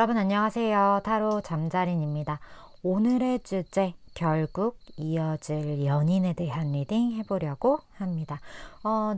여러분 안녕하세요. 타로 잠자린입니다. 오늘의 주제, 결국 이어질 연인에 대한 리딩 해보려고 합니다.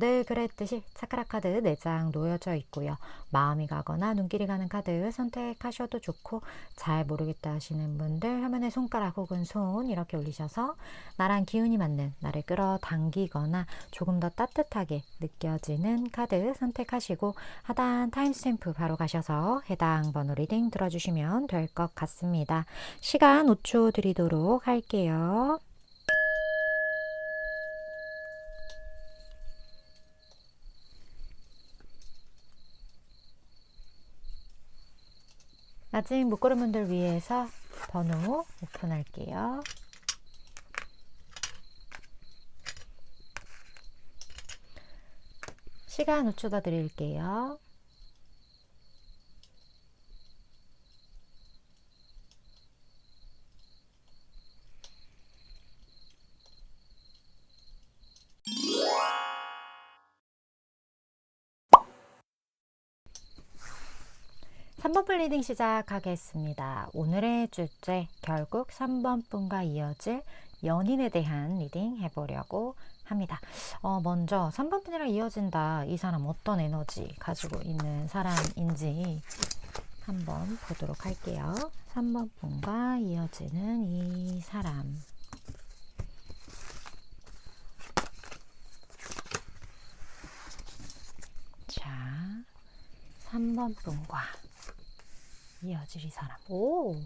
늘 그랬듯이 차크라 카드 4장 놓여져 있고요. 마음이 가거나 눈길이 가는 카드 선택하셔도 좋고, 잘 모르겠다 하시는 분들 화면에 손가락 혹은 손 이렇게 올리셔서 나랑 기운이 맞는, 나를 끌어당기거나 조금 더 따뜻하게 느껴지는 카드 선택하시고 하단 타임스탬프 바로 가셔서 해당 번호 리딩 들어주시면 될 것 같습니다. 시간 5초 드리도록 할게요. 아직 못 고른 분들 위해서 번호 오픈할게요. 시간 5초 더 드릴게요. 삼 번 리딩 시작하겠습니다. 오늘의 주제, 결국 3번 분과 이어질 연인에 대한 리딩 해보려고 합니다. 먼저 3번 분이랑 이어진다. 이 사람 어떤 에너지 가지고 있는 사람인지 한번 보도록 할게요. 3번 분과 이어지는 이 사람. 자, 3번 분과 이어질 이 사람. 오,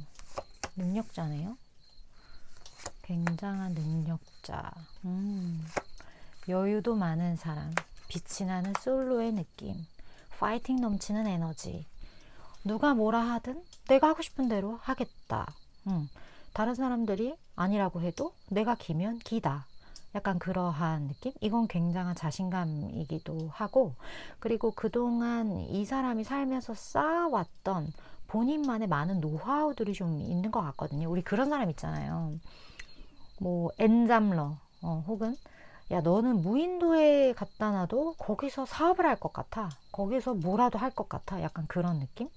능력자네요. 굉장한 능력자. 여유도 많은 사람. 빛이 나는 솔로의 느낌. 파이팅 넘치는 에너지. 누가 뭐라 하든 내가 하고 싶은 대로 하겠다. 다른 사람들이 아니라고 해도 내가 기면 기다. 약간 그러한 느낌? 이건 굉장한 자신감이기도 하고, 그리고 그동안 이 사람이 살면서 쌓아왔던 본인만의 많은 노하우들이 좀 있는 것 같거든요. 우리 그런 사람 있잖아요. 뭐 엔잡러, 혹은 야 너는 무인도에 갖다 놔도 거기서 사업을 할 것 같아. 거기서 뭐라도 할 것 같아. 약간 그런 느낌?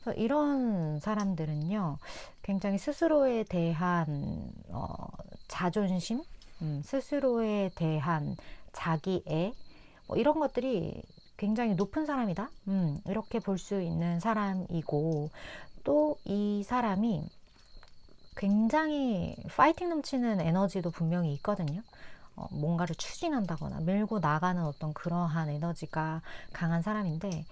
그래서 이런 사람들은요, 굉장히 스스로에 대한 자존심, 스스로에 대한 자기애, 뭐 이런 것들이 굉장히 높은 사람이다. 이렇게 볼 수 있는 사람이고, 또 이 사람이 굉장히 파이팅 넘치는 에너지도 분명히 있거든요. 뭔가를 추진한다거나 밀고 나가는 어떤 그러한 에너지가 강한 사람인데,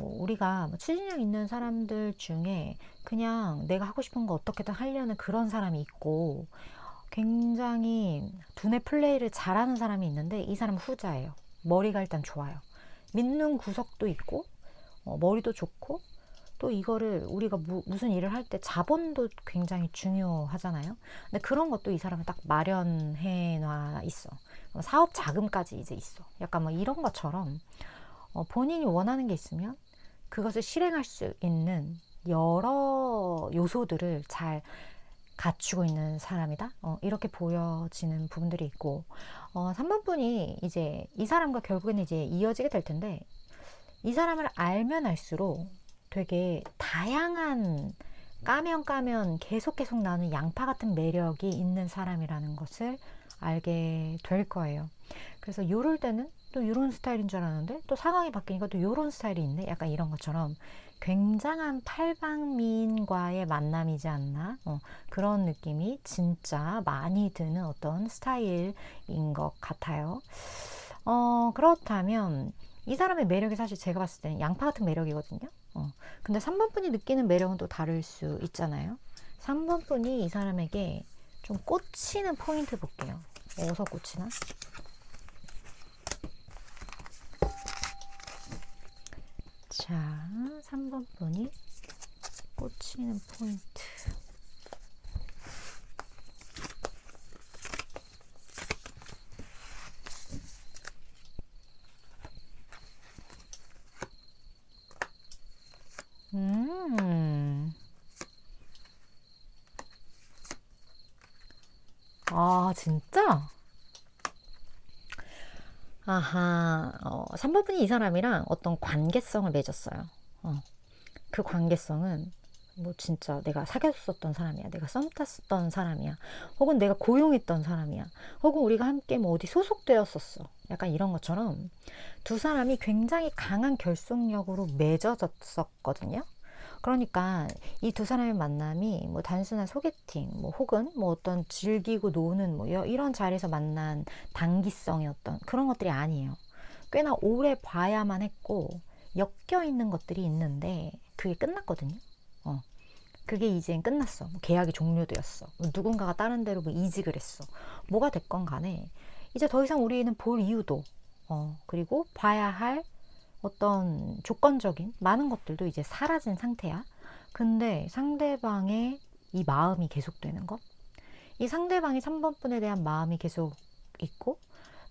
우리가 추진력 있는 사람들 중에 그냥 내가 하고 싶은 거 어떻게든 하려는 그런 사람이 있고, 굉장히 두뇌 플레이를 잘하는 사람이 있는데, 이 사람은 후자예요. 머리가 일단 좋아요. 믿는 구석도 있고, 머리도 좋고, 또 이거를 우리가 무슨 일을 할 때 자본도 굉장히 중요하잖아요. 근데 그런 것도 이 사람은 딱 마련해 놔 있어. 사업 자금까지 이제 있어. 약간 뭐 이런 것처럼 본인이 원하는 게 있으면 그것을 실행할 수 있는 여러 요소들을 잘 갖추고 있는 사람이다. 이렇게 보여지는 부분들이 있고, 3번 분이 이제 이 사람과 결국에는 이제 이어지게 될 텐데, 이 사람을 알면 알수록 되게 다양한 까면 계속 나는 양파 같은 매력이 있는 사람이라는 것을 알게 될 거예요. 그래서 요럴 때는 또 이런 스타일인 줄 알았는데, 또 상황이 바뀌니까 또 이런 스타일이 있네. 약간 이런 것처럼 굉장한 팔방미인과의 만남이지 않나, 그런 느낌이 진짜 많이 드는 어떤 스타일인 것 같아요. 그렇다면 이 사람의 매력이 사실 제가 봤을 때는 양파 같은 매력이거든요. 근데 3번 분이 느끼는 매력은 또 다를 수 있잖아요. 3번 분이 이 사람에게 좀 꽂히는 포인트 볼게요. 어디서 꽂히나? 자, 3번 분이 꽂히는 포인트. 아, 진짜? 아하, 3번 분이 이 사람이랑 어떤 관계성을 맺었어요. 그 관계성은 뭐 진짜 내가 사귀었었던 사람이야, 내가 썸 탔었던 사람이야, 혹은 내가 고용했던 사람이야, 혹은 우리가 함께 뭐 어디 소속되었었어, 약간 이런 것처럼 두 사람이 굉장히 강한 결속력으로 맺어졌었거든요. 그러니까 이 두 사람의 만남이 뭐 단순한 소개팅, 뭐 혹은 뭐 어떤 즐기고 노는 뭐 이런 자리에서 만난 단기성이었던 그런 것들이 아니에요. 꽤나 오래 봐야만 했고 엮여 있는 것들이 있는데 그게 끝났거든요. 그게 이젠 끝났어. 뭐 계약이 종료되었어. 뭐 누군가가 다른 데로 뭐 이직을 했어. 뭐가 됐건 간에 이제 더 이상 우리는 볼 이유도 그리고 봐야 할 어떤 조건적인 많은 것들도 이제 사라진 상태야. 근데 상대방의 이 마음이 계속되는 것, 이 상대방이 3번 분에 대한 마음이 계속 있고,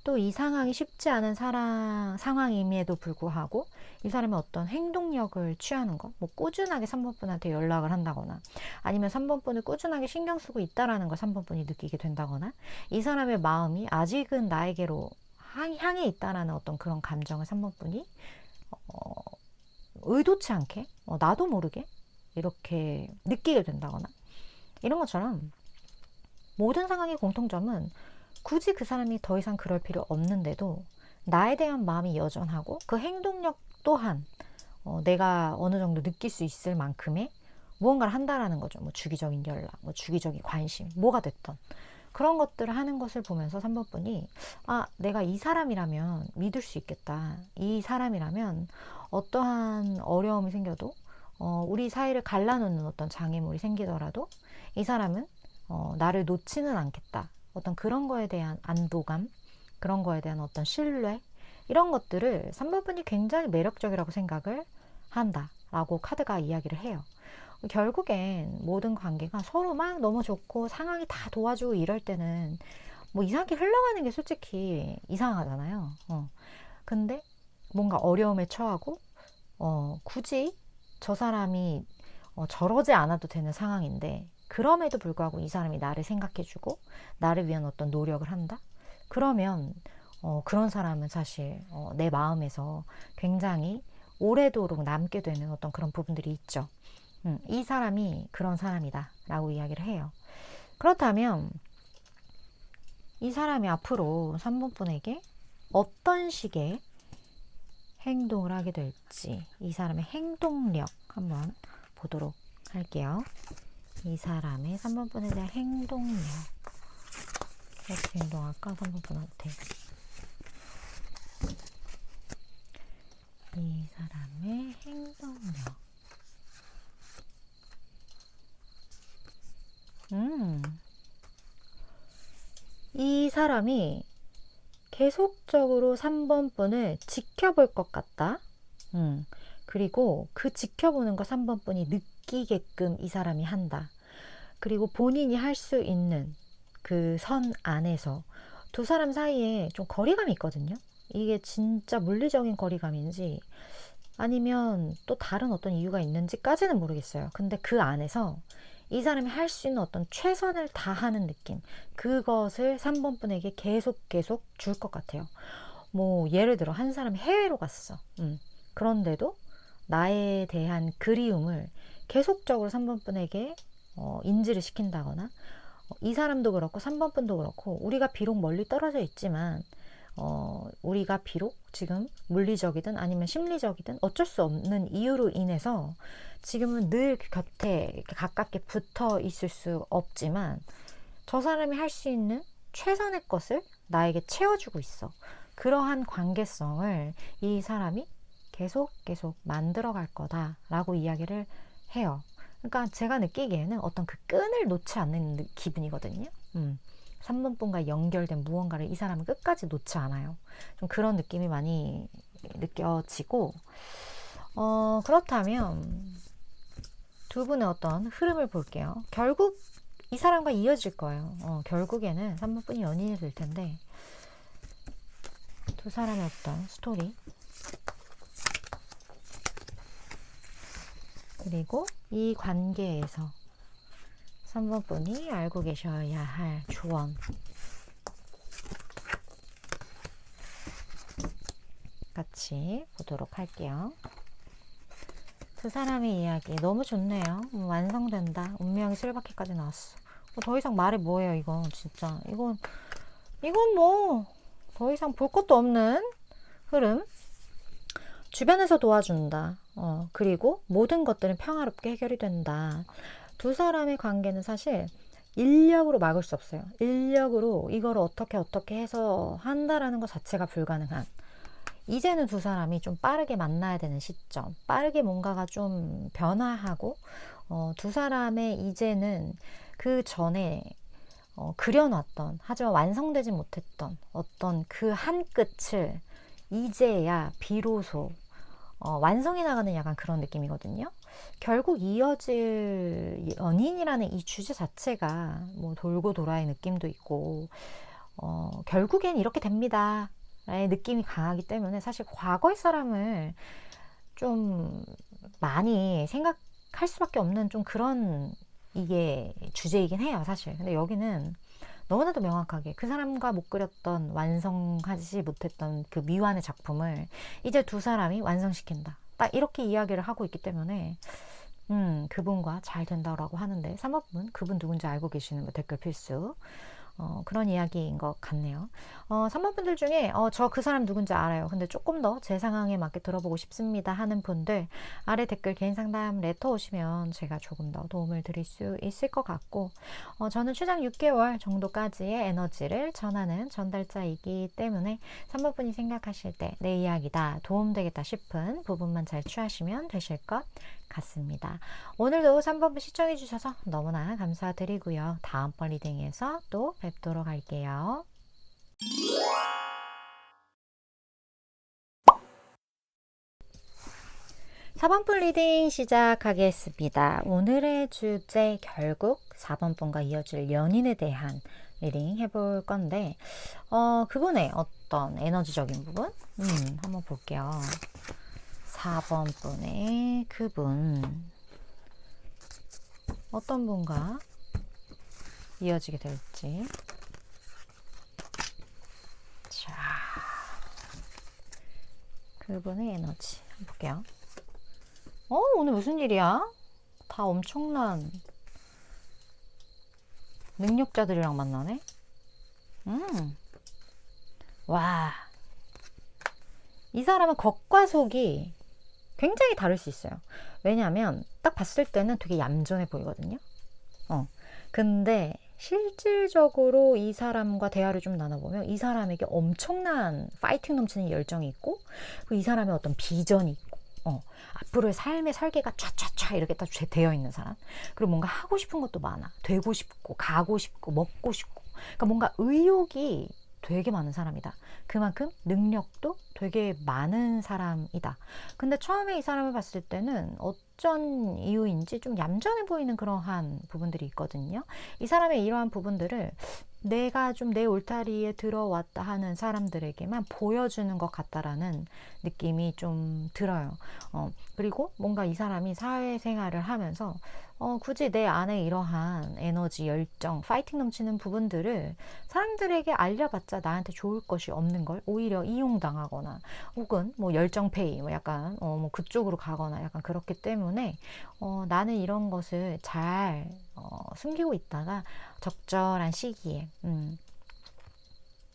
또 이 상황이 쉽지 않은 상황임에도 불구하고 이 사람이 어떤 행동력을 취하는 것, 뭐 꾸준하게 3번 분한테 연락을 한다거나, 아니면 3번 분을 꾸준하게 신경 쓰고 있다라는 걸 3번 분이 느끼게 된다거나, 이 사람의 마음이 아직은 나에게로 향해 있다라는 어떤 그런 감정을 3번 분이 의도치 않게 나도 모르게 이렇게 느끼게 된다거나, 이런 것처럼 모든 상황의 공통점은 굳이 그 사람이 더 이상 그럴 필요 없는데도 나에 대한 마음이 여전하고 그 행동력 또한 내가 어느 정도 느낄 수 있을 만큼의 무언가를 한다라는 거죠. 뭐 주기적인 연락, 뭐 주기적인 관심, 뭐가 됐던 그런 것들을 하는 것을 보면서 3번 분이 내가 이 사람이라면 믿을 수 있겠다. 이 사람이라면 어떠한 어려움이 생겨도 우리 사이를 갈라놓는 어떤 장애물이 생기더라도 이 사람은 나를 놓지는 않겠다. 어떤 그런 거에 대한 안도감, 그런 거에 대한 어떤 신뢰, 이런 것들을 3번 분이 굉장히 매력적이라고 생각을 한다라고 카드가 이야기를 해요. 결국엔 모든 관계가 서로 막 너무 좋고 상황이 다 도와주고 이럴 때는 뭐 이상하게 흘러가는 게 솔직히 이상하잖아요. 근데 뭔가 어려움에 처하고 굳이 저 사람이 저러지 않아도 되는 상황인데, 그럼에도 불구하고 이 사람이 나를 생각해주고 나를 위한 어떤 노력을 한다? 그러면 그런 사람은 사실 내 마음에서 굉장히 오래도록 남게 되는 어떤 그런 부분들이 있죠. 이 사람이 그런 사람이다 라고 이야기를 해요. 그렇다면 이 사람이 앞으로 3번 분에게 어떤 식의 행동을 하게 될지, 이 사람의 행동력 한번 보도록 할게요. 이 사람의 3번 분에 대한 행동력, 어떻게 행동할까? 3번 분한테 이 사람의 행동력. 이 사람이 계속적으로 3번 분을 지켜볼 것 같다. 그리고 그 지켜보는 거 3번 분이 느끼게끔 이 사람이 한다. 그리고 본인이 할 수 있는 그 선 안에서 두 사람 사이에 좀 거리감이 있거든요. 이게 진짜 물리적인 거리감인지 아니면 또 다른 어떤 이유가 있는지까지는 모르겠어요. 근데 그 안에서 이 사람이 할 수 있는 어떤 최선을 다하는 느낌, 그것을 3번 분에게 계속 줄 것 같아요. 뭐 예를 들어 한 사람이 해외로 갔어. 그런데도 나에 대한 그리움을 계속적으로 3번 분에게 인지를 시킨다거나, 이 사람도 그렇고 3번 분도 그렇고 우리가 비록 멀리 떨어져 있지만 우리가 비록 지금 물리적이든 아니면 심리적이든 어쩔 수 없는 이유로 인해서 지금은 늘 곁에 이렇게 가깝게 붙어 있을 수 없지만 저 사람이 할 수 있는 최선의 것을 나에게 채워주고 있어. 그러한 관계성을 이 사람이 계속 만들어 갈 거다라고 이야기를 해요. 그러니까 제가 느끼기에는 어떤 그 끈을 놓지 않는 기분이거든요. 3번 분과 연결된 무언가를 이 사람은 끝까지 놓지 않아요. 좀 그런 느낌이 많이 느껴지고, 그렇다면 두 분의 어떤 흐름을 볼게요. 결국 이 사람과 이어질 거예요. 결국에는 3번 분이 연인이 될 텐데, 두 사람의 어떤 스토리, 그리고 이 관계에서 3번 분이 알고 계셔야 할 조언, 같이 보도록 할게요. 두 사람의 이야기 너무 좋네요. 완성된다. 운명의 슬바퀴까지 나왔어. 더 이상 말이 뭐예요, 이건 진짜. 이건 뭐 더 이상 볼 것도 없는 흐름. 주변에서 도와준다. 그리고 모든 것들은 평화롭게 해결이 된다. 두 사람의 관계는 사실 인력으로 막을 수 없어요. 인력으로 이걸 어떻게 해서 한다라는 것 자체가 불가능한. 이제는 두 사람이 좀 빠르게 만나야 되는 시점. 빠르게 뭔가가 좀 변화하고, 두 사람의 이제는 그 전에 그려놨던, 하지만 완성되지 못했던 어떤 그 한 끝을 이제야 비로소 완성해 나가는 약간 그런 느낌이거든요. 결국 이어질 연인이라는 이 주제 자체가 뭐 돌고 돌아의 느낌도 있고, 결국엔 이렇게 됩니다 라의 느낌이 강하기 때문에 사실 과거의 사람을 좀 많이 생각할 수밖에 없는 좀 그런 이게 주제이긴 해요, 사실. 근데 여기는 너무나도 명확하게 그 사람과 못 그렸던, 완성하지 못했던 그 미완의 작품을 이제 두 사람이 완성시킨다. 딱 이렇게 이야기를 하고 있기 때문에 그분과 잘 된다고 하는데, 3번분 그분 누군지 알고 계시는 분 댓글 필수. 그런 이야기인 것 같네요. 3번 분들 중에 저 그 사람 누군지 알아요. 근데 조금 더 제 상황에 맞게 들어보고 싶습니다 하는 분들 아래 댓글 개인 상담 레터 오시면 제가 조금 더 도움을 드릴 수 있을 것 같고, 저는 최장 6개월 정도까지의 에너지를 전하는 전달자이기 때문에 3번 분이 생각하실 때 내 이야기다, 도움되겠다 싶은 부분만 잘 취하시면 되실 것 같습니다. 오늘도 3번분 시청해 주셔서 너무나 감사드리고요. 다음번 리딩에서 또 뵙도록 할게요. 4번분 리딩 시작하겠습니다. 오늘의 주제, 결국 4번분과 이어질 연인에 대한 리딩 해볼 건데, 그분의 어떤 에너지적인 부분? 한번 볼게요. 4번분의 그분, 어떤 분과 이어지게 될지. 자, 그분의 에너지 한번 볼게요. 오늘 무슨 일이야? 다 엄청난 능력자들이랑 만나네? 와, 이 사람은 겉과 속이 굉장히 다를 수 있어요. 왜냐하면 딱 봤을 때는 되게 얌전해 보이거든요. 근데 실질적으로 이 사람과 대화를 좀 나눠보면 이 사람에게 엄청난 파이팅 넘치는 열정이 있고, 그리고 이 사람의 어떤 비전이 있고, 앞으로의 삶의 설계가 촤촤촤 이렇게 딱 되어 있는 사람. 그리고 뭔가 하고 싶은 것도 많아. 되고 싶고, 가고 싶고, 먹고 싶고. 그러니까 뭔가 의욕이 되게 많은 사람이다. 그만큼 능력도 되게 많은 사람이다. 근데 처음에 이 사람을 봤을 때는 어쩐 이유인지 좀 얌전해 보이는 그러한 부분들이 있거든요. 이 사람의 이러한 부분들을 내가 좀 내 울타리에 들어왔다 하는 사람들에게만 보여주는 것 같다라는 느낌이 좀 들어요. 그리고 뭔가 이 사람이 사회생활을 하면서 굳이 내 안에 이러한 에너지, 열정, 파이팅 넘치는 부분들을 사람들에게 알려봤자 나한테 좋을 것이 없는 걸 오히려 이용당하거나, 혹은 뭐 열정페이, 뭐 약간 뭐 그쪽으로 가거나 약간 그렇기 때문에 나는 이런 것을 잘 숨기고 있다가 적절한 시기에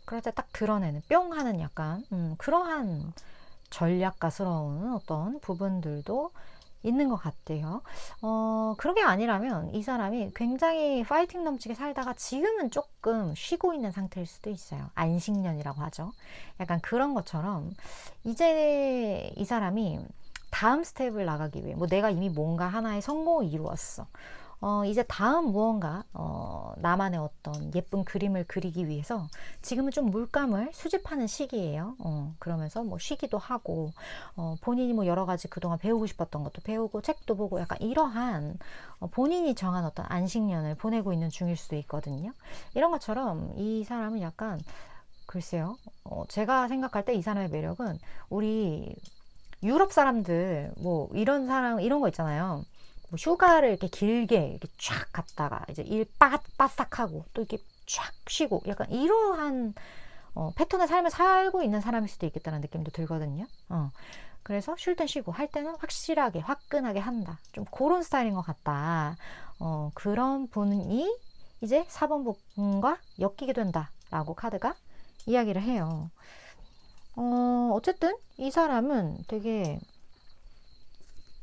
그럴 때 딱 드러내는, 뿅 하는 약간 그러한 전략가스러운 어떤 부분들도 있는 것 같아요. 그런 게 아니라면 이 사람이 굉장히 파이팅 넘치게 살다가 지금은 조금 쉬고 있는 상태일 수도 있어요. 안식년이라고 하죠. 약간 그런 것처럼 이제 이 사람이 다음 스텝을 나가기 위해, 뭐 내가 이미 뭔가 하나의 성공을 이루었어. 이제 다음 무언가 나만의 어떤 예쁜 그림을 그리기 위해서 지금은 좀 물감을 수집하는 시기예요. 그러면서 뭐 쉬기도 하고, 본인이 뭐 여러 가지 그동안 배우고 싶었던 것도 배우고, 책도 보고, 약간 이러한 본인이 정한 어떤 안식년을 보내고 있는 중일 수도 있거든요. 이런 것처럼 이 사람은 약간, 글쎄요, 제가 생각할 때 이 사람의 매력은 우리 유럽 사람들 뭐 이런 사람, 이런 거 있잖아요. 뭐 휴가를 이렇게 길게 이렇게 쫙 갔다가 이제 일 빠싹하고 또 이렇게 쫙 쉬고, 약간 이러한 패턴의 삶을 살고 있는 사람일 수도 있겠다는 느낌도 들거든요. 그래서 쉴 땐 쉬고 할 때는 확실하게 화끈하게 한다. 좀 그런 스타일인 것 같다. 그런 분이 이제 4번 분과 엮이게 된다라고 카드가 이야기를 해요. 어쨌든 이 사람은 되게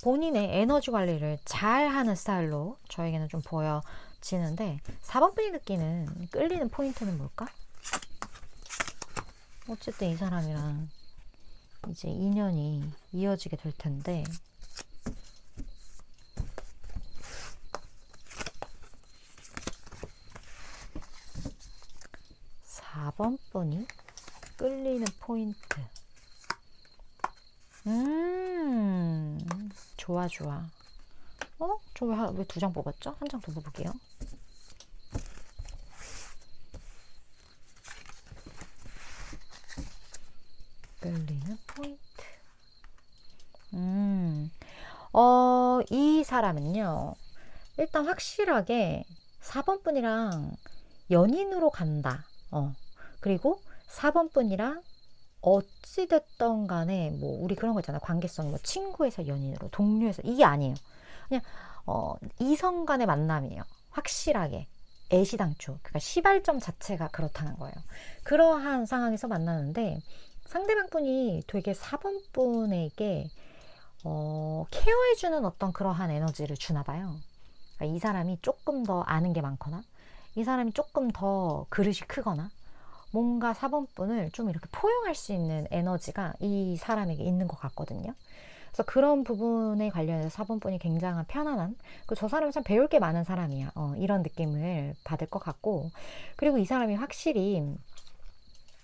본인의 에너지 관리를 잘 하는 스타일로 저에게는 좀 보여지는데 4번 분이 느끼는 끌리는 포인트는 뭘까? 어쨌든 이 사람이랑 이제 인연이 이어지게 될 텐데 4번 분이 끌리는 포인트. 좋아 좋아. 저 왜 두 장 뽑았죠? 한 장 더 뽑을게요. 끌리는 포인트. 이 사람은요, 일단 확실하게 4번 분이랑 연인으로 간다. 그리고 4번 분이랑 어찌됐던 간에 뭐 우리 그런 거 있잖아. 관계성 뭐 친구에서 연인으로, 동료에서, 이게 아니에요. 그냥 이성 간의 만남이에요. 확실하게 애시당초. 그러니까 시발점 자체가 그렇다는 거예요. 그러한 상황에서 만나는데 상대방 분이 되게 4번 분에게 케어해주는 어떤 그러한 에너지를 주나 봐요. 그러니까 이 사람이 조금 더 아는 게 많거나 이 사람이 조금 더 그릇이 크거나 뭔가 4번 분을 좀 이렇게 포용할 수 있는 에너지가 이 사람에게 있는 것 같거든요. 그래서 그런 부분에 관련해서 4번 분이 굉장한 편안한, 저 사람은 참 배울 게 많은 사람이야. 이런 느낌을 받을 것 같고, 그리고 이 사람이 확실히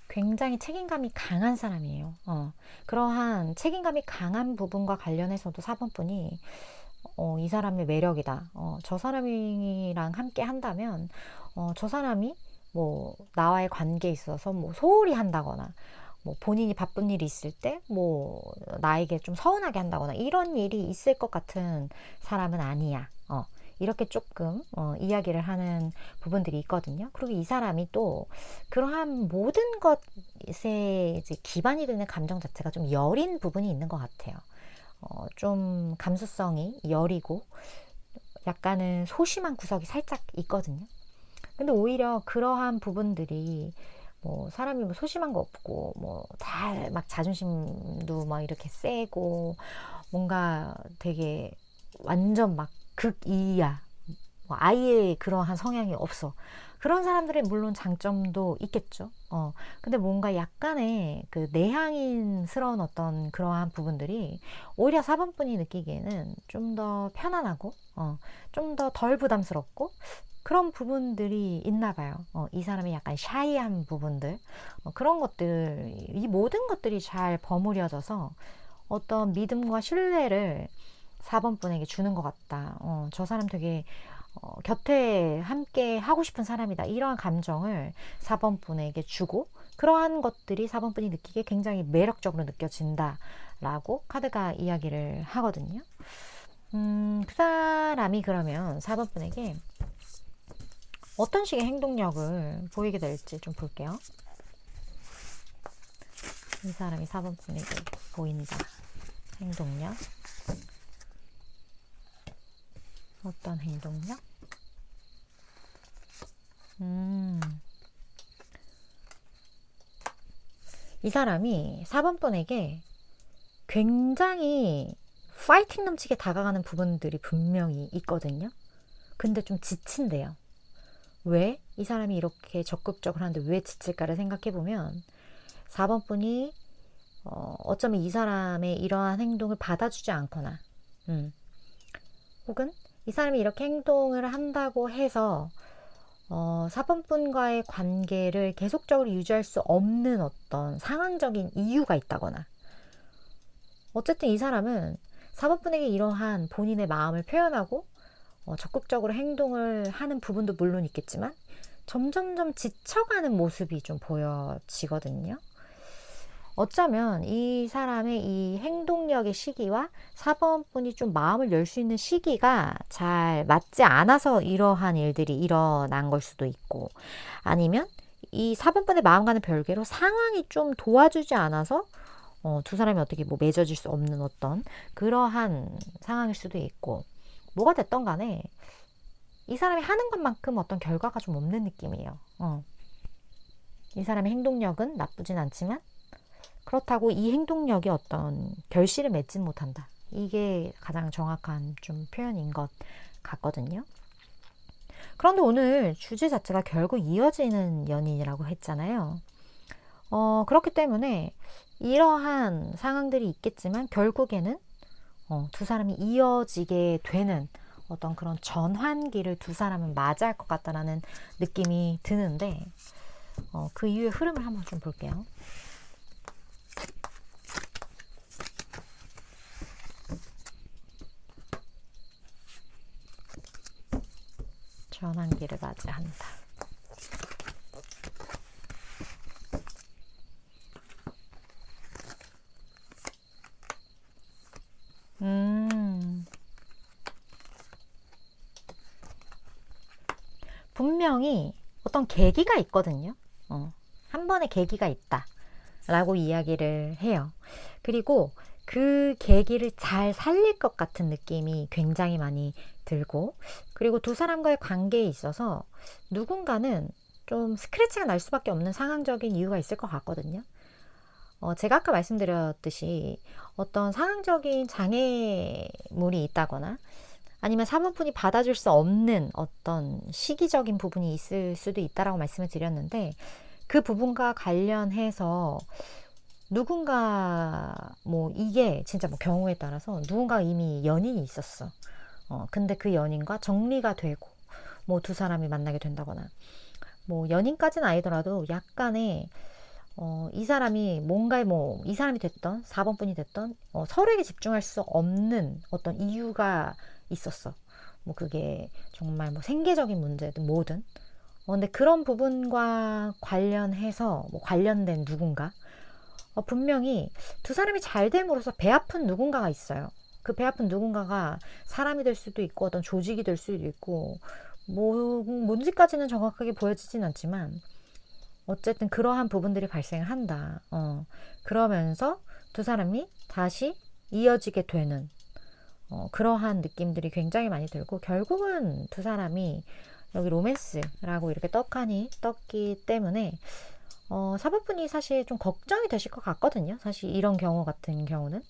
굉장히 책임감이 강한 사람이에요. 그러한 책임감이 강한 부분과 관련해서도 4번 분이 이 사람의 매력이다. 저 사람이랑 함께 한다면 저 사람이 뭐 나와의 관계에 있어서 뭐 소홀히 한다거나 뭐 본인이 바쁜 일이 있을 때 뭐 나에게 좀 서운하게 한다거나 이런 일이 있을 것 같은 사람은 아니야. 이렇게 조금 이야기를 하는 부분들이 있거든요. 그리고 이 사람이 또 그러한 모든 것에 이제 기반이 되는 감정 자체가 좀 여린 부분이 있는 것 같아요. 좀 감수성이 여리고 약간은 소심한 구석이 살짝 있거든요. 근데 오히려 그러한 부분들이 뭐 사람이 뭐 소심한 거 없고 뭐 잘 막 자존심도 막 이렇게 세고 뭔가 되게 완전 막 극이야. 뭐 아예 그러한 성향이 없어. 그런 사람들의 물론 장점도 있겠죠. 근데 뭔가 약간의 그 내향인스러운 어떤 그러한 부분들이 오히려 4번 분이 느끼기에는 좀 더 편안하고, 좀 더 덜 부담스럽고, 그런 부분들이 있나 봐요. 이 사람이 약간 샤이한 부분들, 그런 것들, 이 모든 것들이 잘 버무려져서 어떤 믿음과 신뢰를 4번 분에게 주는 것 같다. 저 사람 되게 곁에 함께 하고 싶은 사람이다. 이러한 감정을 4번 분에게 주고 그러한 것들이 4번 분이 느끼기에 굉장히 매력적으로 느껴진다. 라고 카드가 이야기를 하거든요. 그 사람이 그러면 4번 분에게 어떤 식의 행동력을 보이게 될지 좀 볼게요. 이 사람이 4번 분에게 보인다. 행동력. 어떤 행동력? 이 사람이 4번 분에게 굉장히 파이팅 넘치게 다가가는 부분들이 분명히 있거든요. 근데 좀 지친대요. 왜? 이 사람이 이렇게 적극적으로 하는데 왜 지칠까를 생각해보면 4번 분이 어쩌면 이 사람의 이러한 행동을 받아주지 않거나 혹은 이 사람이 이렇게 행동을 한다고 해서 4번 분과의 관계를 계속적으로 유지할 수 없는 어떤 상황적인 이유가 있다거나 어쨌든 이 사람은 4번 분에게 이러한 본인의 마음을 표현하고 적극적으로 행동을 하는 부분도 물론 있겠지만 점점점 지쳐가는 모습이 좀 보여지거든요. 어쩌면 이 사람의 이 행동력의 시기와 4번 분이 좀 마음을 열 수 있는 시기가 잘 맞지 않아서 이러한 일들이 일어난 걸 수도 있고 아니면 이 4번 분의 마음과는 별개로 상황이 좀 도와주지 않아서 두 사람이 어떻게 뭐 맺어질 수 없는 어떤 그러한 상황일 수도 있고, 뭐가 됐던 간에 이 사람이 하는 것만큼 어떤 결과가 좀 없는 느낌이에요. 이 사람의 행동력은 나쁘진 않지만 그렇다고 이 행동력이 어떤 결실을 맺진 못한다. 이게 가장 정확한 좀 표현인 것 같거든요. 그런데 오늘 주제 자체가 결국 이어지는 연인이라고 했잖아요. 그렇기 때문에 이러한 상황들이 있겠지만 결국에는 두 사람이 이어지게 되는 어떤 그런 전환기를 두 사람은 맞이할 것 같다라는 느낌이 드는데, 그 이후의 흐름을 한번 좀 볼게요. 전환기를 맞이한다. 분명히 어떤 계기가 있거든요. 한 번의 계기가 있다 라고 이야기를 해요. 그리고 그 계기를 잘 살릴 것 같은 느낌이 굉장히 많이 들고, 그리고 두 사람과의 관계에 있어서 누군가는 좀 스크래치가 날 수밖에 없는 상황적인 이유가 있을 것 같거든요. 제가 아까 말씀드렸듯이 어떤 상황적인 장애물이 있다거나 아니면 사모분이 받아줄 수 없는 어떤 시기적인 부분이 있을 수도 있다라고 말씀을 드렸는데, 그 부분과 관련해서 누군가 뭐 이게 진짜 뭐 경우에 따라서 누군가 이미 연인이 있었어. 근데 그 연인과 정리가 되고 뭐 두 사람이 만나게 된다거나, 뭐 연인까지는 아니더라도 약간의 이 사람이 뭔가에 뭐 이 사람이 됐던 4번 분이 됐던 서로에게 집중할 수 없는 어떤 이유가 있었어. 뭐 그게 정말 뭐 생계적인 문제든 뭐든. 근데 그런 부분과 관련해서 뭐 관련된 누군가, 분명히 두 사람이 잘 됨으로써 배 아픈 누군가가 있어요. 그 배 아픈 누군가가 사람이 될 수도 있고 어떤 조직이 될 수도 있고 뭐 뭔지까지는 정확하게 보여지진 않지만 어쨌든 그러한 부분들이 발생을 한다. 그러면서 두 사람이 다시 이어지게 되는 그러한 느낌들이 굉장히 많이 들고, 결국은 두 사람이 여기 로맨스라고 이렇게 떡하니 떴기 때문에 사모분이 사실 좀 걱정이 되실 것 같거든요. 사실 이런 경우 같은 경우는.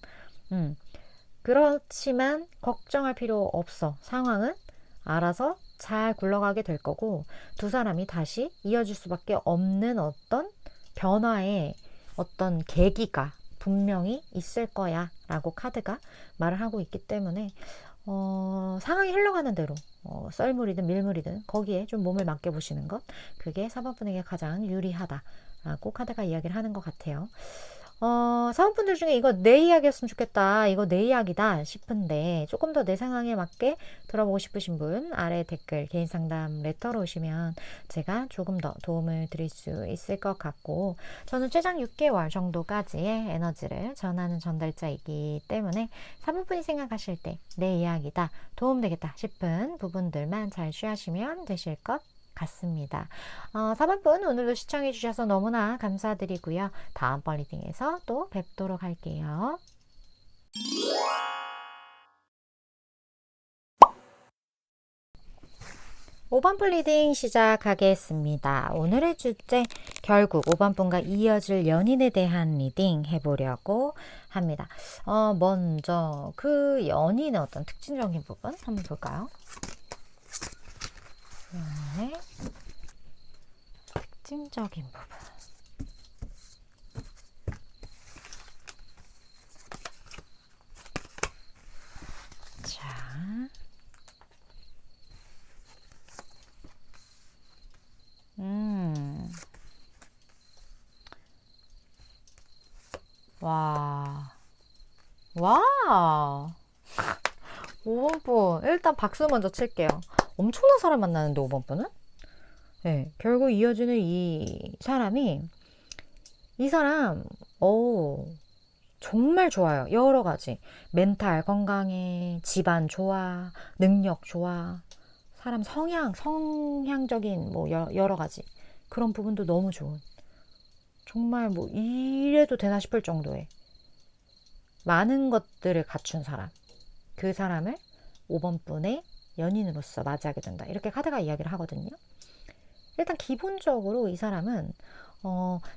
그렇지만 걱정할 필요 없어. 상황은 알아서 잘 굴러가게 될 거고, 두 사람이 다시 이어질 수밖에 없는 어떤 변화의 어떤 계기가 분명히 있을 거야 라고 카드가 말을 하고 있기 때문에 상황이 흘러가는 대로 썰물이든 밀물이든 거기에 좀 몸을 맡겨보시는 것, 그게 사모분에게 가장 유리하다라고 카드가 이야기를 하는 것 같아요. 사모분들 중에 이거 내 이야기였으면 좋겠다, 이거 내 이야기다 싶은데 조금 더 내 상황에 맞게 들어보고 싶으신 분 아래 댓글 개인 상담 레터로 오시면 제가 조금 더 도움을 드릴 수 있을 것 같고, 저는 최장 6개월 정도까지의 에너지를 전하는 전달자이기 때문에 사모분이 생각하실 때 내 이야기다, 도움되겠다 싶은 부분들만 잘 취하시면 되실 것 같습니다. 4번분 오늘도 시청해 주셔서 너무나 감사드리고요. 다음번 리딩에서 또 뵙도록 할게요. 5번 분 리딩 시작하겠습니다. 오늘의 주제, 결국 5번 분과 이어질 연인에 대한 리딩 해보려고 합니다. 먼저 그 연인의 어떤 특징적인 부분 한번 볼까요? 연인의 특징적인 부분. 자, 와, 와, 5번 분 일단 박수 먼저 칠게요. 엄청난 사람 만나는데 5번 분은? 네, 결국 이어지는 이 사람이, 이 사람 정말 좋아요. 여러 가지. 멘탈 건강해, 집안 좋아, 능력 좋아, 사람 성향적인 뭐 여러 가지 그런 부분도 너무 좋은, 정말 뭐 이래도 되나 싶을 정도의 많은 것들을 갖춘 사람, 그 사람을 5번 분의 연인으로서 맞이하게 된다. 이렇게 카드가 이야기를 하거든요. 일단 기본적으로 이 사람은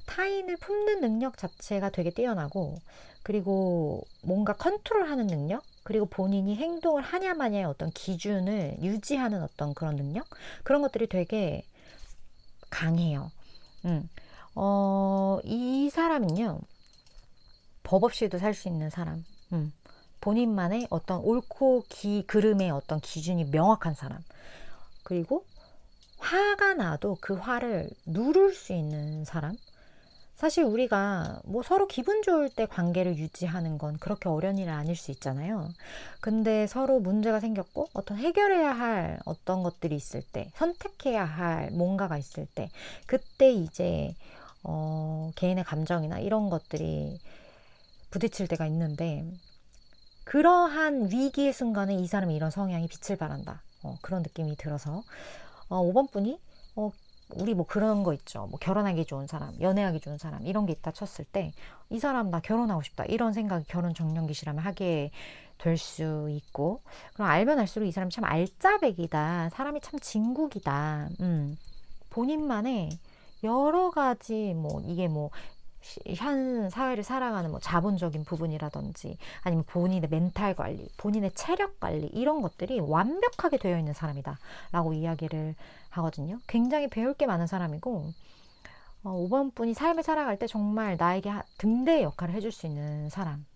타인을 품는 능력 자체가 되게 뛰어나고, 그리고 뭔가 컨트롤하는 능력, 그리고 본인이 행동을 하냐 마냐의 어떤 기준을 유지하는 어떤 그런 능력, 그런 것들이 되게 강해요. 이 사람은요, 법 없이도 살 수 있는 사람, 본인만의 어떤 옳고 그름의 어떤 기준이 명확한 사람, 그리고 화가 나도 그 화를 누를 수 있는 사람. 사실 우리가 뭐 서로 기분 좋을 때 관계를 유지하는 건 그렇게 어려운 일은 아닐 수 있잖아요. 근데 서로 문제가 생겼고 어떤 해결해야 할 어떤 것들이 있을 때, 선택해야 할 뭔가가 있을 때, 그때 이제 개인의 감정이나 이런 것들이 부딪힐 때가 있는데, 그러한 위기의 순간에 이 사람이 이런 성향이 빛을 발한다. 그런 느낌이 들어서 5번 분이 우리 뭐 그런 거 있죠. 뭐 결혼하기 좋은 사람, 연애하기 좋은 사람, 이런 게 있다 쳤을 때 이 사람 나 결혼하고 싶다, 이런 생각이 결혼 정년기시라면 하게 될 수 있고, 그럼 알면 알수록 이 사람이 참 알짜배기다, 사람이 참 진국이다. 본인만의 여러 가지 뭐 이게 뭐 현 사회를 살아가는 뭐 자본적인 부분이라든지, 아니면 본인의 멘탈 관리, 본인의 체력 관리, 이런 것들이 완벽하게 되어 있는 사람이다 라고 이야기를 하거든요. 굉장히 배울 게 많은 사람이고, 5번 분이 삶을 살아갈 때 정말 나에게 등대의 역할을 해줄 수 있는 사람.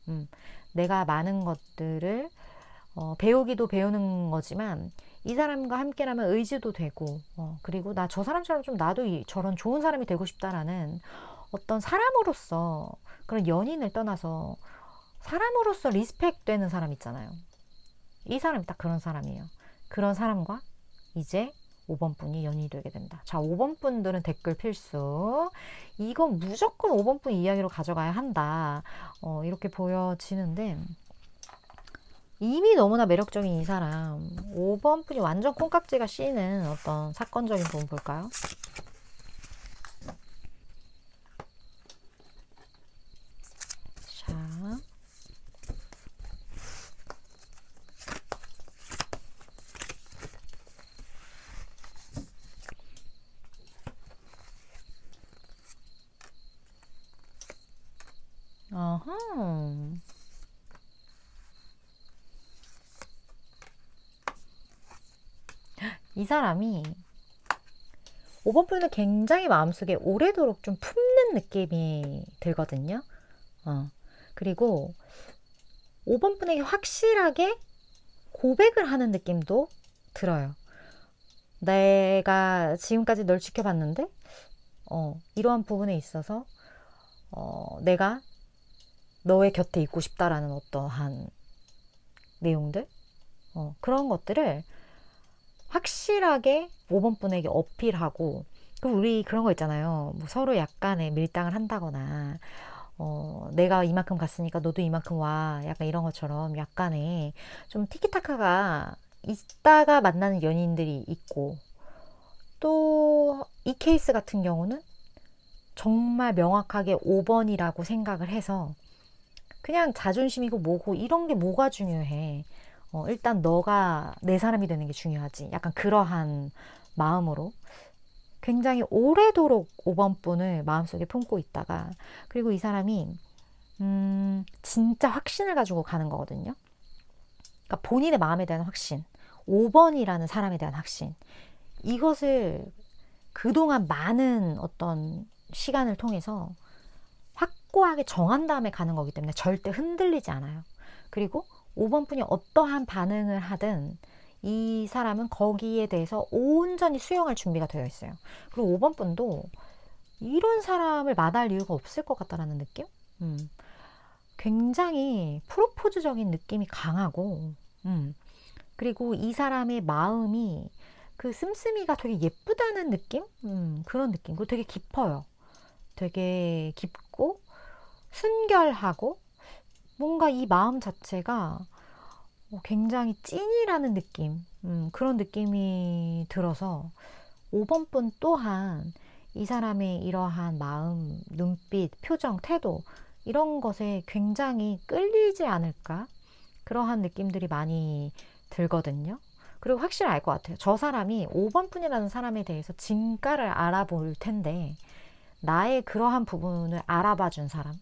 내가 많은 것들을 배우기도 배우는 거지만, 이 사람과 함께라면 의지도 되고, 그리고 나 저 사람처럼 좀 나도 저런 좋은 사람이 되고 싶다라는 어떤 사람으로서, 그런 연인을 떠나서 사람으로서 리스펙 되는 사람 있잖아요. 이 사람이 딱 그런 사람이에요. 그런 사람과 이제 5번 분이 연인이 되게 된다. 자, 5번 분들은 댓글 필수. 이건 무조건 5번 분 이야기로 가져가야 한다. 이렇게 보여지는데, 이미 너무나 매력적인 이 사람, 5번 분이 완전 콩깍지가 씌는 어떤 사건적인 부분 볼까요? 자, 어허. 이 사람이 5번 분을 굉장히 마음속에 오래도록 좀 품는 느낌이 들거든요. 그리고 5번 분에게 확실하게 고백을 하는 느낌도 들어요. 내가 지금까지 널 지켜봤는데, 이러한 부분에 있어서, 내가 너의 곁에 있고 싶다라는 어떠한 내용들, 그런 것들을 확실하게 5번 분에게 어필하고, 그럼 우리 그런 거 있잖아요. 뭐 서로 약간의 밀당을 한다거나, 내가 이만큼 갔으니까 너도 이만큼 와, 약간 이런 것처럼 약간의 좀 티키타카가 있다가 만나는 연인들이 있고, 또 이 케이스 같은 경우는 정말 명확하게 5번이라고 생각을 해서 그냥 자존심이고 뭐고 이런 게 뭐가 중요해. 일단 너가 내 사람이 되는 게 중요하지. 약간 그러한 마음으로 굉장히 오래도록 5번 분을 마음속에 품고 있다가, 그리고 이 사람이 진짜 확신을 가지고 가는 거거든요. 그러니까 본인의 마음에 대한 확신, 5번이라는 사람에 대한 확신, 이것을 그동안 많은 어떤 시간을 통해서 확고하게 정한 다음에 가는 거기 때문에 절대 흔들리지 않아요. 그리고 5번 분이 어떠한 반응을 하든 이 사람은 거기에 대해서 온전히 수용할 준비가 되어 있어요. 그리고 5번 분도 이런 사람을 마다할 이유가 없을 것 같다라는 느낌? 굉장히 프로포즈적인 느낌이 강하고, 그리고 이 사람의 마음이 그 씀씀이가 되게 예쁘다는 느낌? 그런 느낌. 그리고 되게 깊어요. 되게 깊고 순결하고, 뭔가 이 마음 자체가 굉장히 찐이라는 느낌, 그런 느낌이 들어서 5번 분 또한 이 사람의 이러한 마음, 눈빛, 표정, 태도 이런 것에 굉장히 끌리지 않을까? 그러한 느낌들이 많이 들거든요. 그리고 확실히 알 것 같아요. 저 사람이 5번뿐이라는 사람에 대해서 진가를 알아볼 텐데 나의 그러한 부분을 알아봐 준 사람,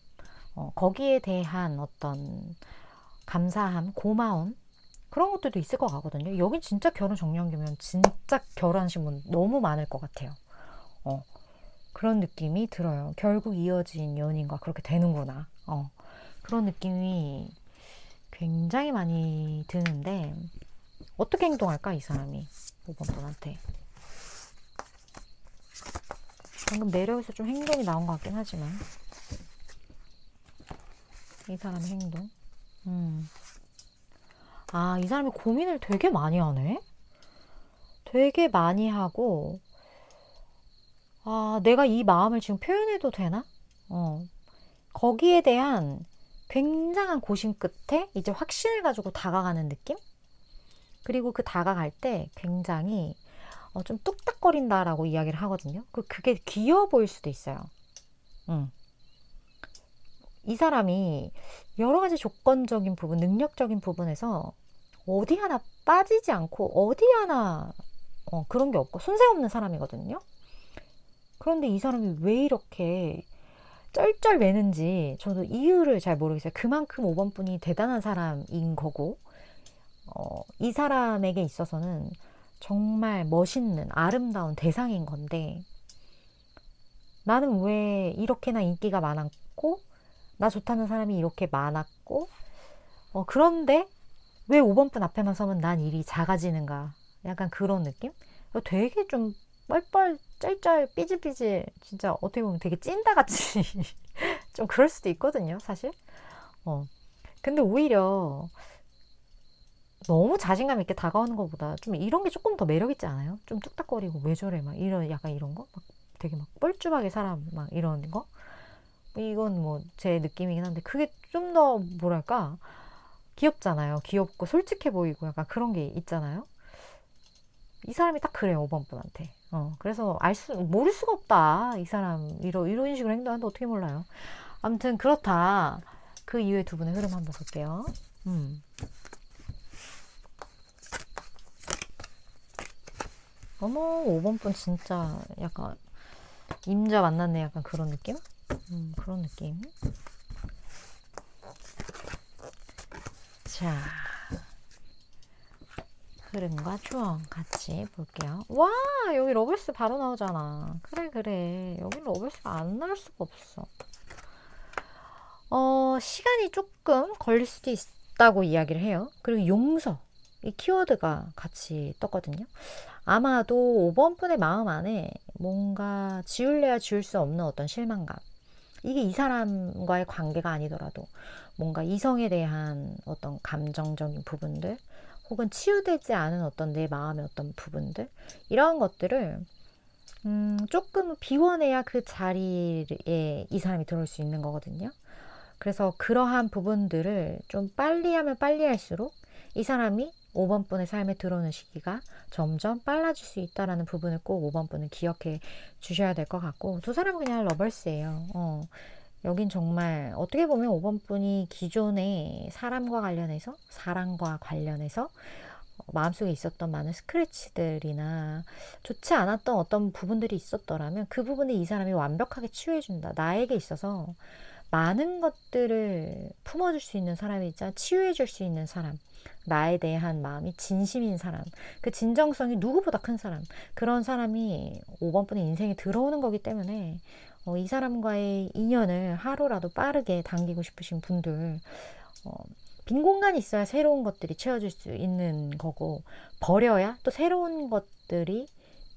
거기에 대한 어떤 감사함, 고마움, 그런 것들도 있을 것 같거든요. 여긴 진짜 결혼 정년기면 진짜 결혼하신 분 너무 많을 것 같아요. 어, 그런 느낌이 들어요. 결국 이어진 연인과 그렇게 되는구나. 그런 느낌이 굉장히 많이 드는데 어떻게 행동할까 이 사람이 5번 분한테. 방금 내려에서 좀 행동이 나온 것 같긴 하지만 이 사람의 행동. 이 사람이 고민을 되게 많이 하네. 되게 많이 하고, 내가 이 마음을 지금 표현해도 되나? 거기에 대한 굉장한 고심 끝에 이제 확신을 가지고 다가가는 느낌? 그리고 그 다가갈 때 굉장히 좀 뚝딱거린다라고 이야기를 하거든요. 그게 귀여워 보일 수도 있어요. 이 사람이 여러 가지 조건적인 부분, 능력적인 부분에서 어디 하나 빠지지 않고 어디 하나 그런 게 없고 손색 없는 사람이거든요. 그런데 이 사람이 왜 이렇게 쩔쩔매는지 저도 이유를 잘 모르겠어요. 그만큼 5번 분이 대단한 사람인 거고 이 사람에게 있어서는 정말 멋있는 아름다운 대상인 건데 나는 왜 이렇게나 인기가 많았고 나 좋다는 사람이 이렇게 많았고 그런데 왜 5번 분 앞에만 서면 난 일이 작아지는가, 약간 그런 느낌? 되게 좀 뻘뻘 쩔쩔 삐질삐질, 진짜 어떻게 보면 되게 찐다같이 좀 그럴 수도 있거든요 사실. 근데 오히려 너무 자신감 있게 다가오는 것보다 좀 이런 게 조금 더 매력 있지 않아요? 좀 뚝딱거리고 왜 저래 막 이런, 약간 이런 거 막 되게 막 뻘쭘하게 사람 막 이런 거, 이건 뭐 제 느낌이긴 한데 그게 좀 더 뭐랄까 귀엽잖아요. 귀엽고 솔직해 보이고 약간 그런 게 있잖아요. 이 사람이 딱 그래요, 5번 분한테. 그래서 모를 수가 없다. 이 사람 이런 식으로 행동하는데 어떻게 몰라요. 아무튼 그렇다. 그 이후에 두 분의 흐름 한번 볼게요. 어머, 5번 분 진짜 약간 임자 만났네, 약간 그런 느낌? 그런 느낌. 자, 흐름과 추억 같이 볼게요. 와, 여기 러블스 바로 나오잖아. 그래. 여기 러블스가 안 나올 수가 없어. 시간이 조금 걸릴 수도 있다고 이야기를 해요. 그리고 용서, 이 키워드가 같이 떴거든요. 아마도 5번 분의 마음 안에 뭔가 지울래야 지울 수 없는 어떤 실망감, 이게 이 사람과의 관계가 아니더라도 뭔가 이성에 대한 어떤 감정적인 부분들, 혹은 치유되지 않은 어떤 내 마음의 어떤 부분들, 이런 것들을 조금 비워내야 그 자리에 이 사람이 들어올 수 있는 거거든요. 그래서 그러한 부분들을 좀 빨리 하면 빨리 할수록 이 사람이 5번 분의 삶에 들어오는 시기가 점점 빨라질 수 있다라는 부분을 꼭 5번 분은 기억해 주셔야 될 것 같고, 두 사람은 그냥 러벌스예요. 여긴 정말 어떻게 보면 5번 분이 기존의 사람과 관련해서 마음속에 있었던 많은 스크래치들이나 좋지 않았던 어떤 부분들이 있었더라면 그 부분을 이 사람이 완벽하게 치유해준다. 나에게 있어서 많은 것들을 품어줄 수 있는 사람이 있잖아. 치유해줄 수 있는 사람, 나에 대한 마음이 진심인 사람, 그 진정성이 누구보다 큰 사람, 그런 사람이 5번 분의 인생에 들어오는 거기 때문에 이 사람과의 인연을 하루라도 빠르게 당기고 싶으신 분들, 빈 공간이 있어야 새로운 것들이 채워질 수 있는 거고, 버려야 또 새로운 것들이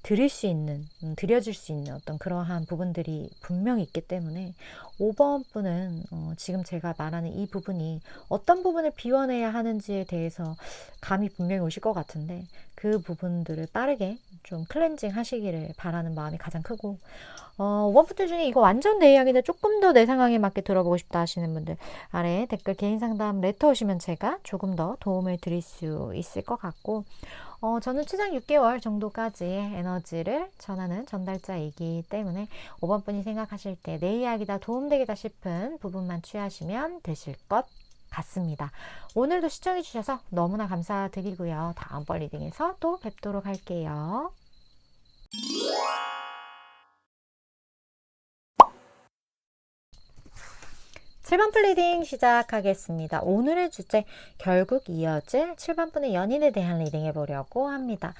드려질 수 있는 어떤 그러한 부분들이 분명히 있기 때문에 5번 분은 지금 제가 말하는 이 부분이 어떤 부분을 비워내야 하는지에 대해서 감이 분명히 오실 것 같은데, 그 부분들을 빠르게 좀 클렌징 하시기를 바라는 마음이 가장 크고, 5번 분들 중에 이거 완전 내 이야기인데 조금 더 내 상황에 맞게 들어보고 싶다 하시는 분들 아래 댓글 개인 상담 레터 오시면 제가 조금 더 도움을 드릴 수 있을 것 같고, 저는 최장 6개월 정도까지의 에너지를 전하는 전달자이기 때문에 5번 분이 생각하실 때 내 이야기다 도움되겠다 싶은 부분만 취하시면 되실 것 같습니다. 오늘도 시청해 주셔서 너무나 감사드리고요. 다음번 리딩에서 또 뵙도록 할게요. 7번 플리딩 시작하겠습니다. 오늘의 주제, 결국 이어질 7번 분의 연인에 대한 리딩 해보려고 합니다.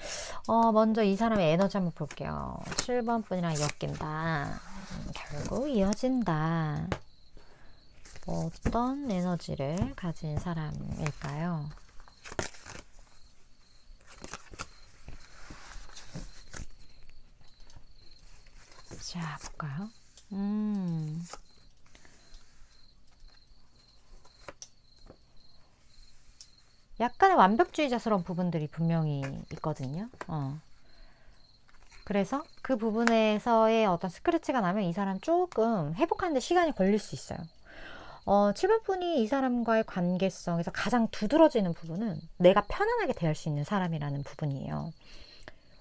먼저 이 사람의 에너지 한번 볼게요. 7번 분이랑 엮인다. 결국 이어진다. 어떤 에너지를 가진 사람일까요? 자, 볼까요? 약간의 완벽주의자스러운 부분들이 분명히 있거든요. 그래서 그 부분에서의 어떤 스크래치가 나면 이 사람 조금 회복하는데 시간이 걸릴 수 있어요. 7번 분이 이 사람과의 관계성에서 가장 두드러지는 부분은 내가 편안하게 대할 수 있는 사람이라는 부분이에요.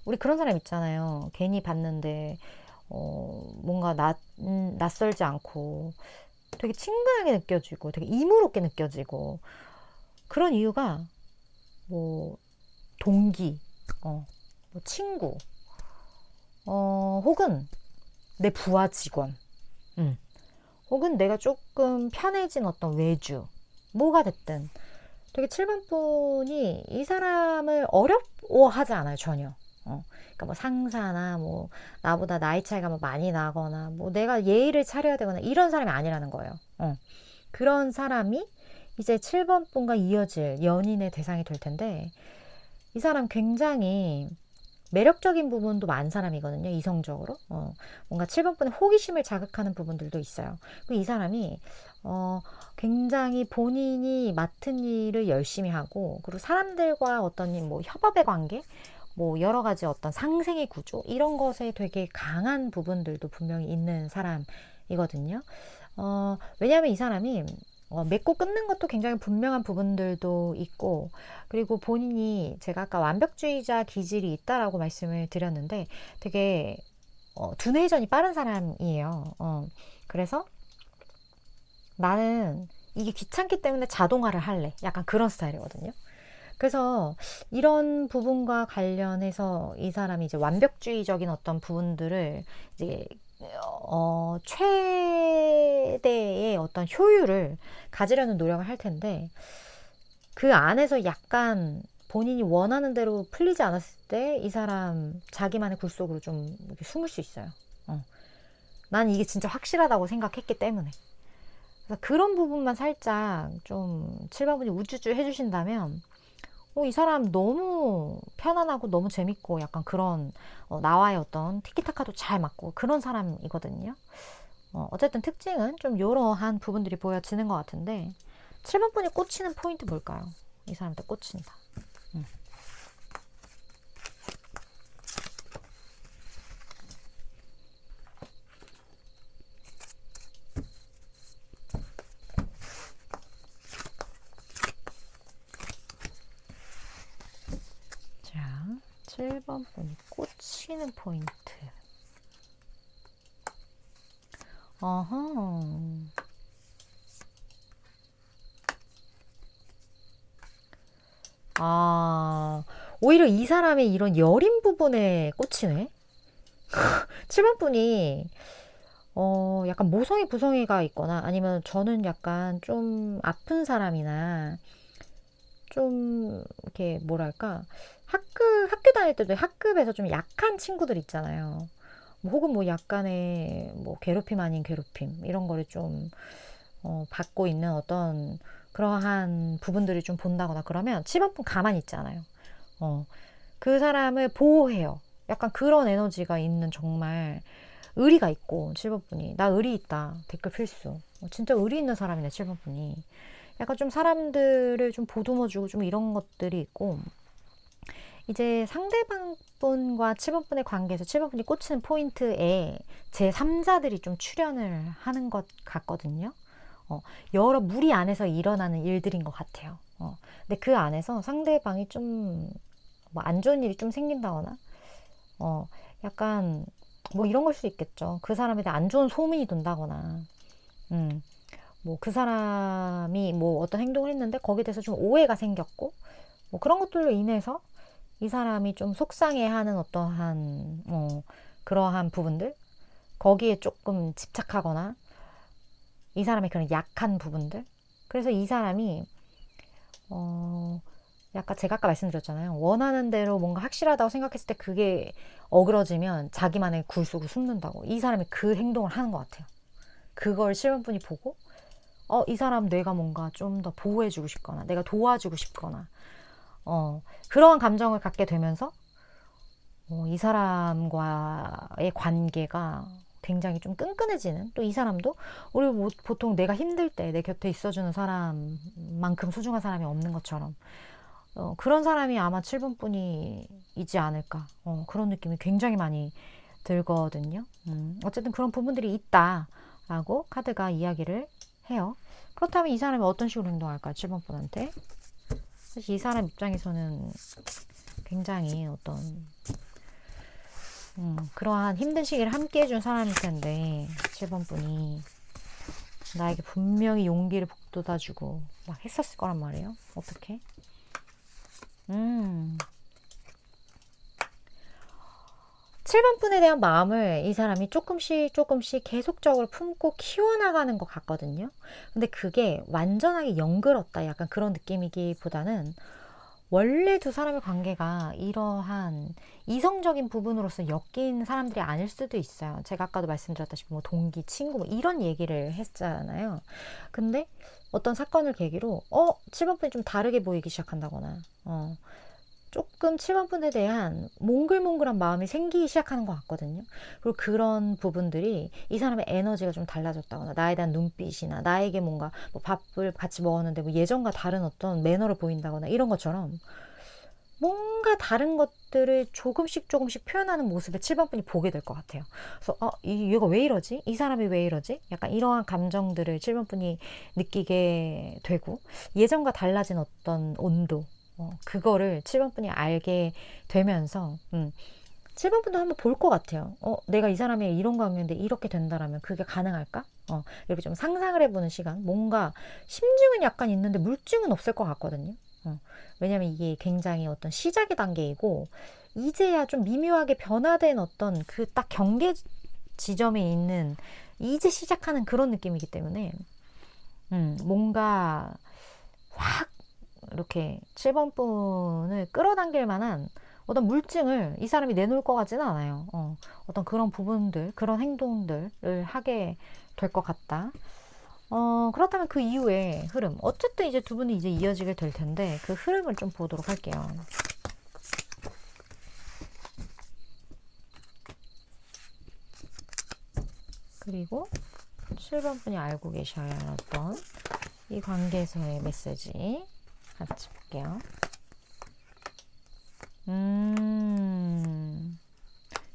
우리 그런 사람 있잖아요. 괜히 봤는데 뭔가 낯설지 않고 되게 친근하게 느껴지고 되게 이무롭게 느껴지고, 그런 이유가 뭐 동기, 뭐 친구, 혹은 내 부하 직원, 혹은 내가 조금 편해진 어떤 외주, 뭐가 됐든 되게 7번 분이 이 사람을 어려워하지 않아요, 전혀. 그러니까 뭐 상사나 뭐 나보다 나이 차이가 뭐 많이 나거나 뭐 내가 예의를 차려야 되거나 이런 사람이 아니라는 거예요. 그런 사람이 이제 7번 분과 이어질 연인의 대상이 될 텐데, 이 사람 굉장히 매력적인 부분도 많은 사람이거든요. 이성적으로. 뭔가 7번 분의 호기심을 자극하는 부분들도 있어요. 이 사람이 굉장히 본인이 맡은 일을 열심히 하고, 그리고 사람들과 어떤 뭐 협업의 관계, 뭐 여러 가지 어떤 상생의 구조, 이런 것에 되게 강한 부분들도 분명히 있는 사람이거든요. 왜냐하면 이 사람이 맺고 끊는 것도 굉장히 분명한 부분들도 있고, 그리고 본인이, 제가 아까 완벽주의자 기질이 있다라고 말씀을 드렸는데, 되게 두뇌전이 빠른 사람이에요. 그래서 나는 이게 귀찮기 때문에 자동화를 할래, 약간 그런 스타일이거든요. 그래서 이런 부분과 관련해서 이 사람이 이제 완벽주의적인 어떤 부분들을 이제 최대의 어떤 효율을 가지려는 노력을 할 텐데, 그 안에서 약간 본인이 원하는 대로 풀리지 않았을 때 이 사람 자기만의 굴 속으로 좀 이렇게 숨을 수 있어요. 난 이게 진짜 확실하다고 생각했기 때문에. 그래서 그런 부분만 살짝 좀 7번분이 우쭈쭈 해주신다면, 이 사람 너무 편안하고 너무 재밌고 약간 그런 나와의 어떤 티키타카도 잘 맞고 그런 사람이거든요. 어쨌든 특징은 좀 이러한 부분들이 보여지는 것 같은데, 7번 분이 꽂히는 포인트 뭘까요? 이 사람한테 꽂힌다. 자, 7번 분이 꽂히는 포인트. 오히려 이 사람의 이런 여린 부분에 꽂히네. 7번 분이 약간 모성애 부성애가 있거나, 아니면 저는 약간 좀 아픈 사람이나 좀 이렇게 뭐랄까, 학교 다닐 때도 학급에서 좀 약한 친구들 있잖아요. 혹은 뭐 약간의 뭐 괴롭힘 아닌 괴롭힘, 이런 거를 좀 받고 있는 어떤 그러한 부분들을 좀 본다거나 그러면 7번 분 가만히 있지 않아요. 그 사람을 보호해요. 약간 그런 에너지가 있는, 정말 의리가 있고, 7번 분이 나 의리 있다 댓글 필수. 진짜 의리 있는 사람이네 7번 분이. 약간 좀 사람들을 좀 보듬어주고 좀 이런 것들이 있고, 이제 상대방 분과 7번 분의 관계에서 7번 분이 꽂히는 포인트에 제 3자들이 좀 출연을 하는 것 같거든요. 여러 무리 안에서 일어나는 일들인 것 같아요. 근데 그 안에서 상대방이 좀 뭐 안 좋은 일이 좀 생긴다거나, 약간 뭐 이런 걸 수도 있겠죠. 그 사람에 대해 안 좋은 소문이 돈다거나, 뭐 그 사람이 뭐 어떤 행동을 했는데 거기에 대해서 좀 오해가 생겼고, 뭐 그런 것들로 인해서 이 사람이 좀 속상해하는 어떠한 그러한 부분들, 거기에 조금 집착하거나 이 사람의 그런 약한 부분들. 그래서 이 사람이 약간 제가 아까 말씀드렸잖아요. 원하는 대로 뭔가 확실하다고 생각했을 때 그게 어그러지면 자기만의 굴 속을 숨는다고. 이 사람이 그 행동을 하는 것 같아요. 그걸 7번분이 보고 이 사람 내가 뭔가 좀 더 보호해주고 싶거나 내가 도와주고 싶거나 그러한 감정을 갖게 되면서 이 사람과의 관계가 굉장히 좀 끈끈해지는, 또 이 사람도 우리 뭐 보통 내가 힘들 때 내 곁에 있어주는 사람만큼 소중한 사람이 없는 것처럼 그런 사람이 아마 7번뿐이지 않을까, 그런 느낌이 굉장히 많이 들거든요. 어쨌든 그런 부분들이 있다라고 카드가 이야기를 해요. 그렇다면 이 사람이 어떤 식으로 행동할까? 7번분한테 사실 이 사람 입장에서는 굉장히 어떤 그러한 힘든 시기를 함께 해준 사람일 텐데 7번분이 나에게 분명히 용기를 북돋아주고 막 했었을 거란 말이에요. 어떻게? 7번분에 대한 마음을 이 사람이 조금씩 계속적으로 품고 키워나가는 것 같거든요. 근데 그게 완전하게 영글었다 약간 그런 느낌이기보다는 원래 두 사람의 관계가 이러한 이성적인 부분으로서 엮인 사람들이 아닐 수도 있어요. 제가 아까도 말씀드렸다시피 뭐 동기, 친구 뭐 이런 얘기를 했잖아요. 근데 어떤 사건을 계기로 7번분이 좀 다르게 보이기 시작한다거나 조금 7번분에 대한 몽글몽글한 마음이 생기기 시작하는 것 같거든요. 그리고 그런 부분들이 이 사람의 에너지가 좀 달라졌다거나 나에 대한 눈빛이나 나에게 뭔가 뭐 밥을 같이 먹었는데 뭐 예전과 다른 어떤 매너를 보인다거나 이런 것처럼 뭔가 다른 것들을 조금씩 표현하는 모습을 7번분이 보게 될 것 같아요. 그래서 얘가 왜 이러지? 이 사람이 왜 이러지? 약간 이러한 감정들을 7번분이 느끼게 되고 예전과 달라진 어떤 온도 그거를 7번분이 알게 되면서 7번분도 한번 볼 것 같아요. 내가 이 사람의 이런 관계인데 이렇게 된다라면 그게 가능할까? 이렇게 좀 상상을 해보는 시간. 뭔가 심증은 약간 있는데 물증은 없을 것 같거든요. 왜냐면 이게 굉장히 어떤 시작의 단계이고 이제야 좀 미묘하게 변화된 어떤 그 딱 경계 지점에 있는 이제 시작하는 그런 느낌이기 때문에 뭔가 확 이렇게 7번분을 끌어당길 만한 어떤 물증을 이 사람이 내놓을 것 같지는 않아요. 어떤 그런 부분들, 그런 행동들을 하게 될 것 같다. 그렇다면 그 이후에 흐름. 어쨌든 이제 두 분이 이제 이어지게 될 텐데 그 흐름을 좀 보도록 할게요. 그리고 7번분이 알고 계셔야 할 어떤 이 관계에서의 메시지 같이 볼게요.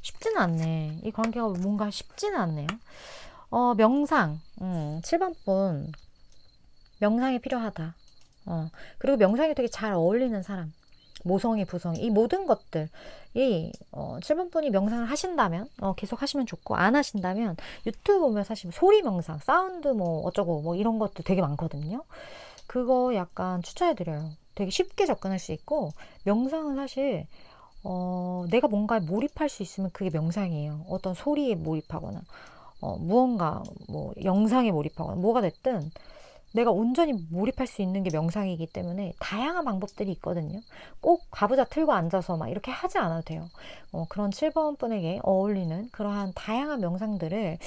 쉽지는 않네. 이 관계가 뭔가 쉽지는 않네요. 명상. 7번분. 명상이 필요하다. 그리고 명상이 되게 잘 어울리는 사람. 모성애, 부성애. 이 모든 것들이 7번분이 명상을 하신다면 계속 하시면 좋고 안 하신다면 유튜브 보면 사실 소리 명상, 사운드 뭐 어쩌고 뭐 이런 것도 되게 많거든요. 그거 약간 추천해드려요. 되게 쉽게 접근할 수 있고 명상은 사실 내가 뭔가에 몰입할 수 있으면 그게 명상이에요. 어떤 소리에 몰입하거나 무언가 뭐 영상에 몰입하거나 뭐가 됐든 내가 온전히 몰입할 수 있는 게 명상이기 때문에 다양한 방법들이 있거든요. 꼭 가부좌 틀고 앉아서 막 이렇게 하지 않아도 돼요. 그런 7번분에게 어울리는 그러한 다양한 명상들을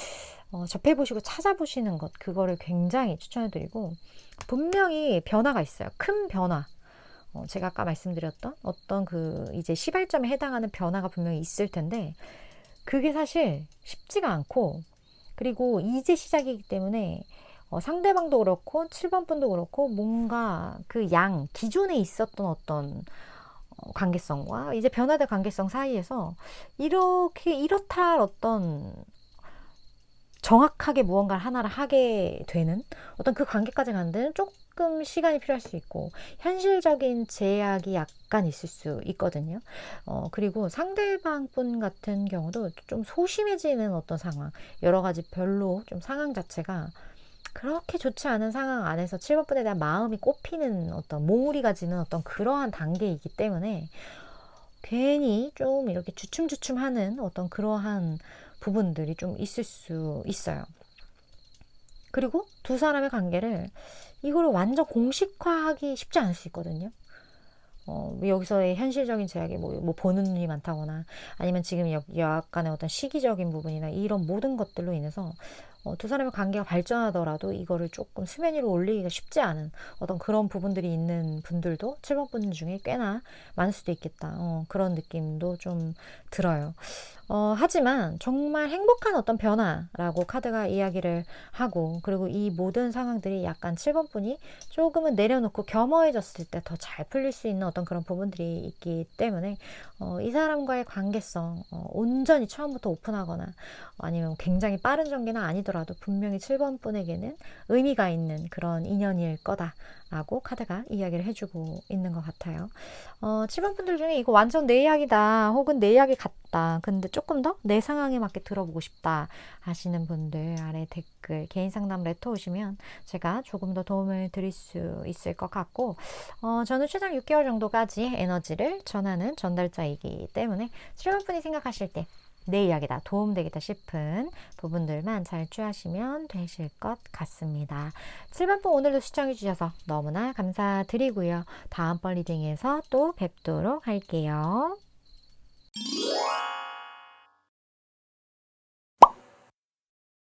접해보시고 찾아보시는 것, 그거를 굉장히 추천해드리고 분명히 변화가 있어요. 큰 변화. 제가 아까 말씀드렸던 어떤 그 이제 시발점에 해당하는 변화가 분명히 있을 텐데 그게 사실 쉽지가 않고 그리고 이제 시작이기 때문에 상대방도 그렇고 7번분도 그렇고 뭔가 그 기존에 있었던 어떤 관계성과 이제 변화된 관계성 사이에서 이렇다 할 어떤 정확하게 무언가 하나를 하게 되는 어떤 그 관계까지 가는 데는 조금 시간이 필요할 수 있고 현실적인 제약이 약간 있을 수 있거든요. 그리고 상대방 분 같은 경우도 좀 소심해지는 어떤 상황, 여러 가지 별로 좀 상황 자체가 그렇게 좋지 않은 상황 안에서 7번 분에 대한 마음이 꼽히는 어떤 몽우리가 지는 어떤 그러한 단계이기 때문에 괜히 좀 이렇게 주춤주춤하는 어떤 그러한 부분들이 좀 있을 수 있어요. 그리고 두 사람의 관계를 이거를 완전 공식화하기 쉽지 않을 수 있거든요. 여기서의 현실적인 제약이 뭐 보는 눈이 많다거나 아니면 지금 약간의 어떤 시기적인 부분이나 이런 모든 것들로 인해서 두 사람의 관계가 발전하더라도 이거를 조금 수면 위로 올리기가 쉽지 않은 어떤 그런 부분들이 있는 분들도 7번 분 중에 꽤나 많을 수도 있겠다. 그런 느낌도 좀 들어요. 하지만 정말 행복한 어떤 변화라고 카드가 이야기를 하고, 그리고 이 모든 상황들이 약간 7번 분이 조금은 내려놓고 겸허해졌을 때 더 잘 풀릴 수 있는 어떤 그런 부분들이 있기 때문에 이 사람과의 관계성 온전히 처음부터 오픈하거나 아니면 굉장히 빠른 전개는 아니더라도 분명히 7번 분에게는 의미가 있는 그런 인연일 거다라고 카드가 이야기를 해주고 있는 것 같아요. 7번 분들 중에 이거 완전 내 이야기다 혹은 내 이야기 같다, 근데 조금 더 내 상황에 맞게 들어보고 싶다 하시는 분들 아래 댓글 개인 상담 레터 오시면 제가 조금 더 도움을 드릴 수 있을 것 같고, 저는 최장 6개월 정도까지 에너지를 전하는 전달자이기 때문에 7번 분이 생각하실 때 내 이야기다, 도움되겠다 싶은 부분들만 잘 취하시면 되실 것 같습니다. 7번 분 오늘도 시청해주셔서 너무나 감사드리고요. 다음번 리딩에서 또 뵙도록 할게요.